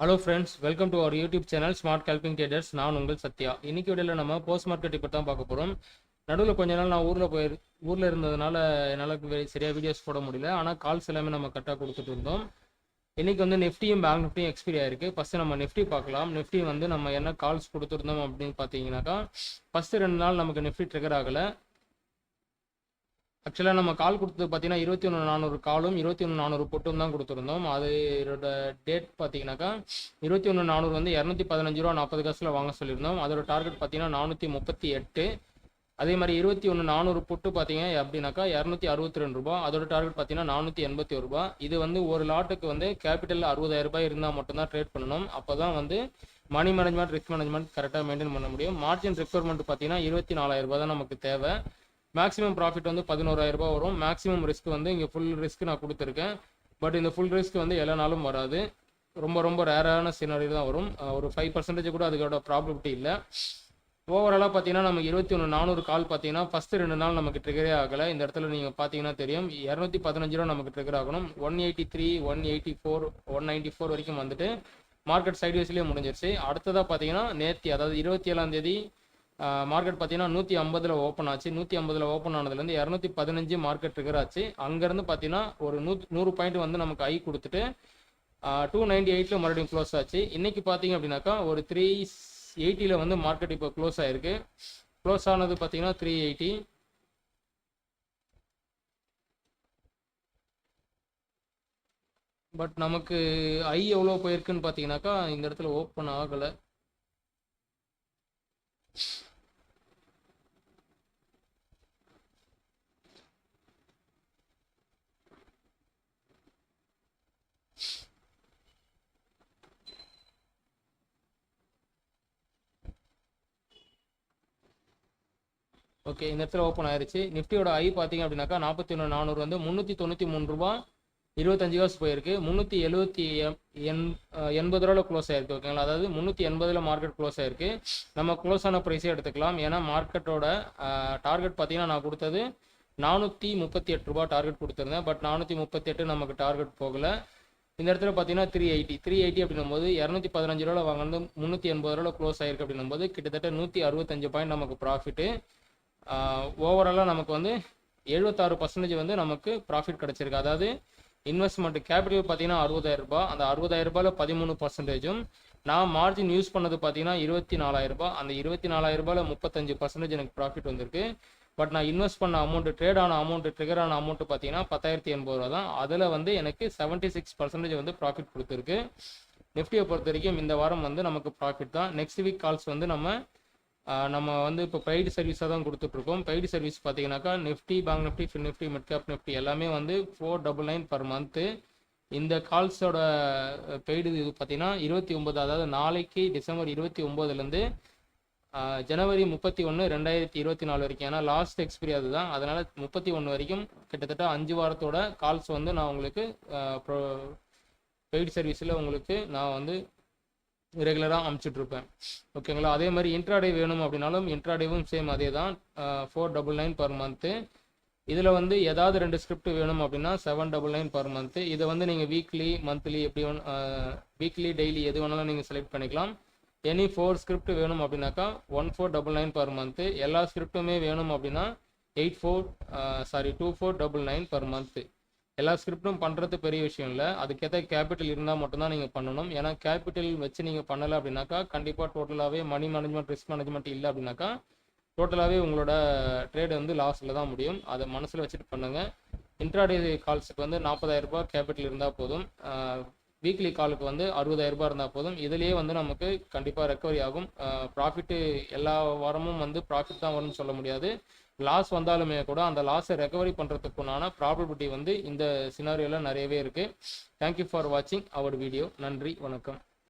Hello friends, welcome to our YouTube channel smart helping traders. நான் உங்கள் சத்யா. இன்னைக்கு வீடியோவில் நம்ம போஸ்ட் மார்க்கெட் இப்போ தான் பார்க்க போகிறோம். நடுவில் கொஞ்ச நாள் நான் ஊரில் இருந்ததுனால என்னால் சரியாக வீடியோஸ் போட முடியல. ஆனால் கால்ஸ் எல்லாமே நம்ம கரெக்டாக கொடுத்துட்டு இருந்தோம். இன்றைக்கி வந்து நிஃப்டியும் பேங்க் நிஃப்டியும் எக்ஸ்பைரி ஆயிருக்கு. ஃபஸ்ட்டு நம்ம நிஃப்டி பார்க்கலாம். நிஃப்டி வந்து நம்ம என்ன கால்ஸ் கொடுத்துருந்தோம் அப்படின்னு பார்த்தீங்கன்னாக்கா, ஃபஸ்ட்டு 2 நாள் நமக்கு நிஃப்டி ட்ரிகர் ஆகலை. ஆக்சுவலாக நம்ம கால் கொடுத்தது பார்த்தீங்கன்னா 21,400 காலும் 21,400 பொட்டும் தான் கொடுத்துருந்தோம். அதோட டேட் பார்த்தீங்கன்னாக்கா 21,400 வந்து 215 ரூபா 40 காசில் வாங்க சொல்லியிருந்தோம். அதோட டார்கெட் பார்த்தீங்கன்னா 438. அதே மாதிரி 21,400 பொட்டு பார்த்தீங்க அப்படின்னாக்கா 262 ரூபா. அதோட டார்கெட் பார்த்தீங்கன்னா 481 ரூபா. இது வந்து ஒரு லாட்டுக்கு வந்து கேபிட்டல் 60,000 ரூபாய் இருந்தால் மட்டும்தான் ட்ரேட் பண்ணணும். அப்போ தான் வந்து மணி மேனேஜ்மெண்ட், ரிஸ்க் மேனேஜ்மெண்ட் கரெக்டாக மெயின்டைன் பண்ண முடியும். மார்ஜின் ரிக்வயர்மெண்ட் பார்த்தீங்கன்னா 24,000 ரூபாய் தான் நமக்கு தேவை. மேக்ஸிமம் ப்ராஃபிட் வந்து 11,000 ரூபாய் வரும். மேக்ஸிமம் ரிஸ்க் வந்து இங்கே ஃபுல் ரிஸ்க் நான் கொடுத்துருக்கேன். பட் இந்த ஃபுல் ரிஸ்க் வந்து எல்லா நாளும் வராது. ரொம்ப ரேரான சினாரியோ தான் வரும். ஒரு 5% கூட அதுக்கோட ப்ராபபிலிட்டி இல்லை. ஓவராலாக பார்த்தீங்கன்னா நமக்கு 21,400 கால் பார்த்தீங்கன்னா ஃபஸ்ட்டு 2 நாள் நமக்கு ட்ரிகரே ஆகலை. இந்த இடத்துல நீங்கள் பார்த்தீங்கன்னா தெரியும், 215 ரூபா நமக்கு ட்ரிகர் ஆகணும். 183, 184, 194 வரைக்கும் வந்துட்டு மார்க்கெட் சைட்வேஸ்லேயே முடிஞ்சிருச்சு. அடுத்ததாக பார்த்தீங்கன்னா நேற்று, அதாவது 27ஆம் தேதி மார்க்கெட் பார்த்தீங்கன்னா 150 ஓப்பன் ஆச்சு. 150 ஓப்பன் ஆனதுலேருந்து 215 மார்க்கெட் ட்ரிகர் ஆச்சு. அங்கேருந்து பார்த்தீங்கன்னா ஒரு 100 பாயிண்ட் வந்து நமக்கு ஐ கொடுத்துட்டு 298 மறுபடியும் க்ளோஸ் ஆச்சு. இன்னைக்கு பார்த்தீங்க அப்படின்னாக்கா ஒரு 380 வந்து மார்க்கெட் இப்போ க்ளோஸ் ஆயிருக்கு. க்ளோஸ் ஆனது பார்த்தீங்கன்னா 380. பட் நமக்கு ஐ எவ்வளோ போயிருக்குன்னு பார்த்தீங்கன்னாக்கா இந்த இடத்துல ஓப்பன் ஆகலை. ஓகே, இந்த இடத்துல ஓப்பன் ஆயிருச்சு. நிஃப்டியோட ஐ பார்த்தீங்க அப்படின்னாக்கா 41,400 வந்து 393 ரூபா 25 காசு போயிருக்கு. 380 ரூபாவில் க்ளோஸ் ஆயிருக்கு. ஓகேங்களா, அதாவது 380 மார்க்கெட் க்ளோஸ் ஆயிருக்கு. நம்ம க்ளோஸ் ஆன ப்ரைஸே எடுத்துக்கலாம். ஏன்னா மார்க்கெட்டோட டார்கெட் பார்த்தீங்கன்னா நான் கொடுத்தது 438 ரூபா டார்கெட் கொடுத்துருந்தேன். பட் 438 நமக்கு டார்கெட் போகலை. இந்த இடத்துல பார்த்தீங்கன்னா 380 அப்படின்னும் போது 215 ரூபாவில் வாங்கினது 380 ரூபாவில் க்ளோஸ் ஆயிருக்கு அப்படின்னும் போது கிட்டத்தட்ட 165 பாயிண்ட் நமக்கு ப்ராஃபிட்டு. ஓவராலாக நமக்கு வந்து 76% வந்து நமக்கு ப்ராஃபிட் கிடச்சிருக்கு. அதாவது இன்வெஸ்ட்மெண்ட் கேபிட்டல் பார்த்தீங்கன்னா 60,000 ரூபாய். அந்த 60,000 ரூபாயில் 13%. நான் மார்ஜின் யூஸ் பண்ணது பார்த்தீங்கன்னா 24,000 ரூபாய். அந்த 24,000 ரூபாயில் 35% எனக்கு ப்ராஃபிட் வந்திருக்கு. பட் நான் இன்வெஸ்ட் பண்ண அமௌண்ட், ட்ரேட் ஆன அமௌண்ட், ட்ரிகர் ஆன அமௌண்ட் பார்த்தீங்கன்னா 10,080 ரூபா தான். அதில் வந்து எனக்கு 76% வந்து ப்ராஃபிட் கொடுத்துருக்கு. நிஃப்டியை பொறுத்த வரைக்கும் இந்த வாரம் வந்து நமக்கு ப்ராஃபிட் தான். நெக்ஸ்ட் வீக் கால்ஸ் வந்து நம்ம வந்து இப்போ பெய்டு சர்வீஸாக தான் கொடுத்துட்ருக்கோம். பெய்டு சர்வீஸ் பார்த்தீங்கன்னாக்கா Nifty, bank Nifty, fin Nifty, mid cap Nifty எல்லாமே வந்து 499 பர் மந்த்து. இந்த கால்ஸோட பெய்டு இது பார்த்தீங்கன்னா 29, அதாவது நாளைக்கு டிசம்பர் 29லேருந்து ஜனவரி 31, 2024 வரைக்கும். ஏன்னா லாஸ்ட் எக்ஸ்பீரி அதுதான். அதனால் 31 வரைக்கும் கிட்டத்தட்ட 5 வாரத்தோட கால்ஸ் வந்து நான் உங்களுக்கு பெய்டு சர்வீஸில் உங்களுக்கு நான் வந்து ரெகுலராக அமுச்சிட்ருப்பேன். ஓகேங்களா, அதே மாதிரி இன்ட்ராடே வேணும் அப்படின்னாலும் இன்ட்ராடேவும் சேம் அதே தான், 499 பர் மந்த்து. இதில் வந்து ஏதாவது 2 ஸ்கிரிப்ட் வேணும் அப்படின்னா 799 பர் மந்த்து. இதை வந்து நீங்கள் வீக்லி, மந்த்லி எப்படி வீக்லி, டெய்லி எது வேணாலும் நீங்கள் செலக்ட் பண்ணிக்கலாம். எனி 4 ஸ்கிரிப்ட் வேணும் அப்படின்னாக்கா 1499 பர் மந்த்து. எல்லா ஸ்கிரிப்ட்டுமே வேணும் அப்படின்னா 2499 பர் மந்த்து. எல்லா ஸ்கிரிப்டும் பண்ணுறது பெரிய விஷயம் இல்லை. அதுக்கேற்ற கேபிட்டல் இருந்தால் மட்டும்தான் நீங்கள் பண்ணணும். ஏன்னா கேபிட்டல் வச்சு நீங்கள் பண்ணலை அப்படின்னாக்கா கண்டிப்பாக டோட்டலாகவே மணி மேனேஜ்மெண்ட், ரிஸ்க் மேனேஜ்மெண்ட் இல்லை அப்படின்னாக்கா டோட்டலாகவே உங்களோட ட்ரேட் வந்து லாஸில் தான் முடியும். அதை மனசில் வச்சுட்டு பண்ணுங்கள். இன்ட்ராடே கால்ஸுக்கு வந்து 40,000 ரூபாய் கேபிட்டல் இருந்தால் போதும். வீக்லி காலுக்கு வந்து 60,000 ரூபாய் இருந்தால் போதும். இதுலேயே வந்து நமக்கு கண்டிப்பாக ரெக்கவரி ஆகும். ப்ராஃபிட்டு எல்லா வாரமும் வந்து ப்ராஃபிட் தான் வரும்னு சொல்ல முடியாது. லாஸ் வந்தாலுமே கூட அந்த லாஸை ரெக்கவரி பண்ணுறதுக்குண்டான ப்ராபபிலிட்டி வந்து இந்த சினாரியோவில் நிறையவே இருக்குது. தேங்க்யூ ஃபார் வாட்சிங் அவர் வீடியோ. நன்றி, வணக்கம்.